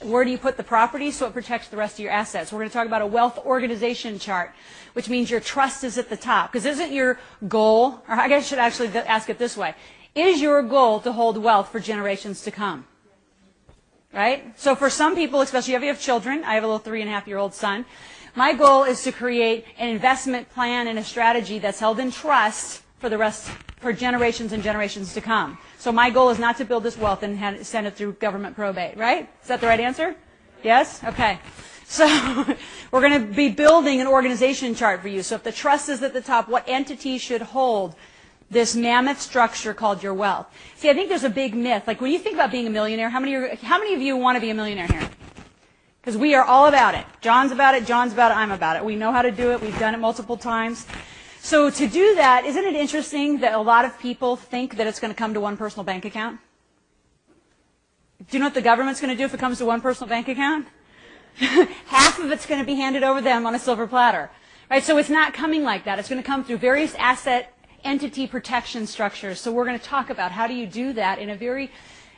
where do you put the property so it protects the rest of your assets. We're going to talk about a wealth organization chart, which means your trust is at the top. Because isn't your goal, or I guess I should actually ask it this way, is your goal to hold wealth for generations to come? Right? So for some people, especially if you have children, I have a little 3.5-year-old son, my goal is to create an investment plan and a strategy that's held in trust for generations and generations to come. So my goal is not to build this wealth and send it through government probate, right? Is that the right answer? Yes? Okay. So we're going to be building an organization chart for you. So if the trust is at the top, what entity should hold this mammoth structure called your wealth? See, I think there's a big myth. Like when you think about being a millionaire, how many of you want to be a millionaire here? Because we are all about it. John's about it, I'm about it. We know how to do it. We've done it multiple times. So to do that, isn't it interesting that a lot of people think that it's going to come to one personal bank account? Do you know what the government's going to do if it comes to one personal bank account? Half of it's going to be handed over to them on a silver platter. Right? So it's not coming like that. It's going to come through various asset entity protection structures. So we're going to talk about how do you do that in a very,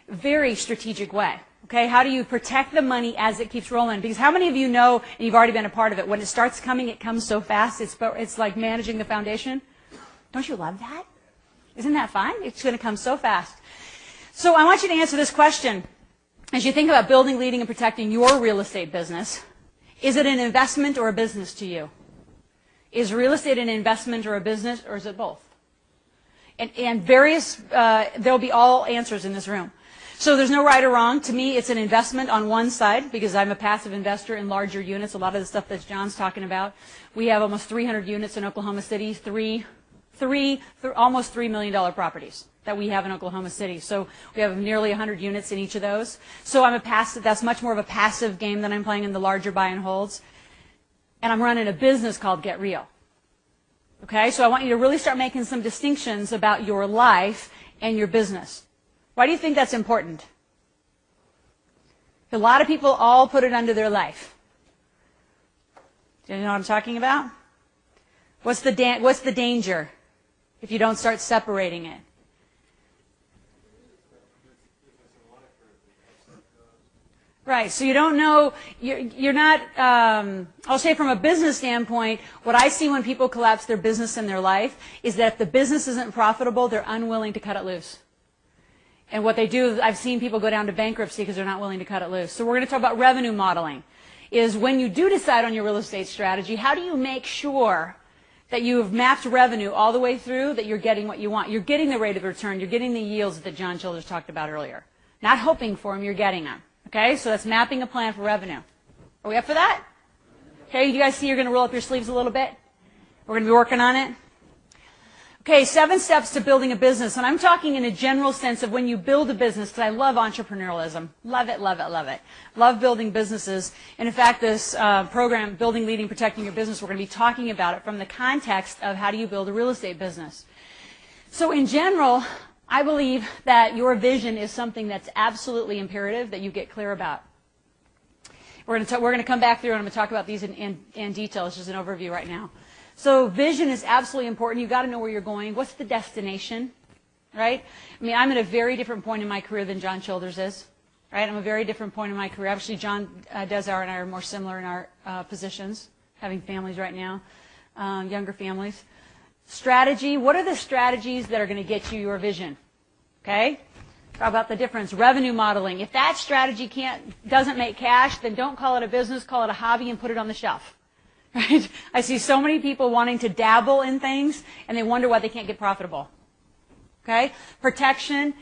very strategic way. Okay, how do you protect the money as it keeps rolling? Because how many of you know, and you've already been a part of it, when it starts coming, it comes so fast, it's like managing the foundation. Don't you love that? Isn't that fun? It's going to come so fast. So I want you to answer this question. As you think about building, leading, and protecting your real estate business, is it an investment or a business to you? Is real estate an investment or a business, or is it both? And there'll be all answers in this room. So there's no right or wrong. To me, it's an investment on one side because I'm a passive investor in larger units, a lot of the stuff that John's talking about. We have almost 300 units in Oklahoma City, almost $3 million properties that we have in Oklahoma City. So we have nearly 100 units in each of those. So I'm a passive, that's much more of a passive game than I'm playing in the larger buy and holds. And I'm running a business called Get Real. Okay, so I want you to really start making some distinctions about your life and your business. Why do you think that's important? A lot of people all put it under their life. Do you know what I'm talking about? What's the danger if you don't start separating it? Right, so you don't know, you're not, I'll say from a business standpoint, what I see when people collapse their business and their life is that if the business isn't profitable, they're unwilling to cut it loose. And what they do, I've seen people go down to bankruptcy because they're not willing to cut it loose. So we're going to talk about revenue modeling. Is when you do decide on your real estate strategy, how do you make sure that you have mapped revenue all the way through, that you're getting what you want? You're getting the rate of return. You're getting the yields that John Childers talked about earlier. Not hoping for them, you're getting them. Okay, so that's mapping a plan for revenue. Are we up for that? Okay, you guys see you're going to roll up your sleeves a little bit? We're going to be working on it. Okay, 7 steps to building a business. And I'm talking in a general sense of when you build a business, because I love entrepreneurialism. Love it, love it, love it. Love building businesses. And in fact, this program, Building, Leading, Protecting Your Business, we're going to be talking about it from the context of how do you build a real estate business. So in general, I believe that your vision is something that's absolutely imperative that you get clear about. We're going to come back through and I'm going to talk about these in detail. It's just an overview right now. So vision is absolutely important. You've got to know where you're going. What's the destination, right? I mean, I'm at a very different point in my career than John Childers is, right? I'm a very different point in my career. Actually, John Desar and I are more similar in our positions, having families right now, younger families. Strategy, what are the strategies that are going to get you your vision, okay? Talk about the difference. Revenue modeling. If that strategy doesn't make cash, then don't call it a business, call it a hobby and put it on the shelf. Right? I see so many people wanting to dabble in things, and they wonder why they can't get profitable. Okay? Protection.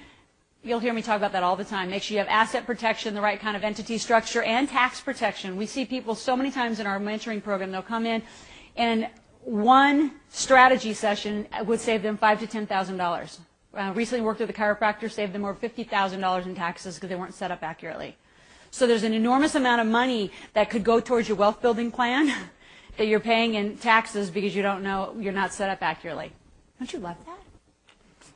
You'll hear me talk about that all the time. Make sure you have asset protection, the right kind of entity structure, and tax protection. We see people so many times in our mentoring program, they'll come in, and one strategy session would save them $5,000 to $10,000. Recently worked with a chiropractor, saved them over $50,000 in taxes because they weren't set up accurately. So there's an enormous amount of money that could go towards your wealth building plan that you're paying in taxes because you don't know, you're not set up accurately. Don't you love that?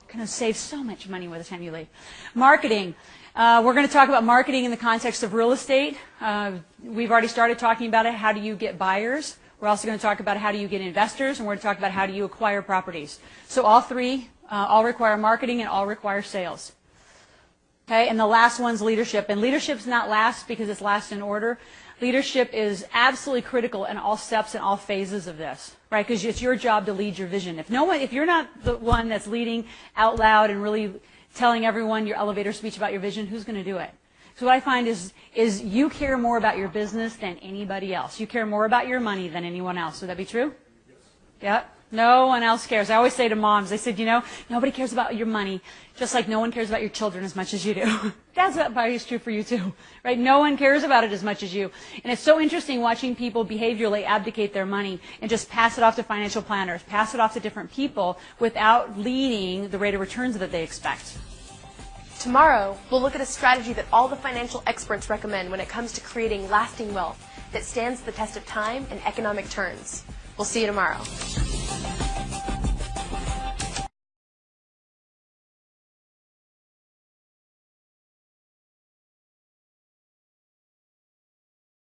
You're going to save so much money by the time you leave. Marketing. We're going to talk about marketing in the context of real estate. We've already started talking about it. How do you get buyers? We're also going to talk about how do you get investors, and we're going to talk about how do you acquire properties. So all three all require marketing and all require sales. Okay, and the last one's leadership. And leadership's not last because it's last in order. Leadership is absolutely critical in all steps and all phases of this, right? Because it's your job to lead your vision. If you're not the one that's leading out loud and really telling everyone your elevator speech about your vision, who's going to do it? So what I find is you care more about your business than anybody else. You care more about your money than anyone else. Would that be true? Yes. Yep. No one else cares. I always say to moms, I said, nobody cares about your money, just like no one cares about your children as much as you do. That's probably true for you too, right? No one cares about it as much as you. And it's so interesting watching people behaviorally abdicate their money and just pass it off to financial planners, pass it off to different people without leading the rate of returns that they expect. Tomorrow, we'll look at a strategy that all the financial experts recommend when it comes to creating lasting wealth that stands the test of time and economic turns. We'll see you tomorrow.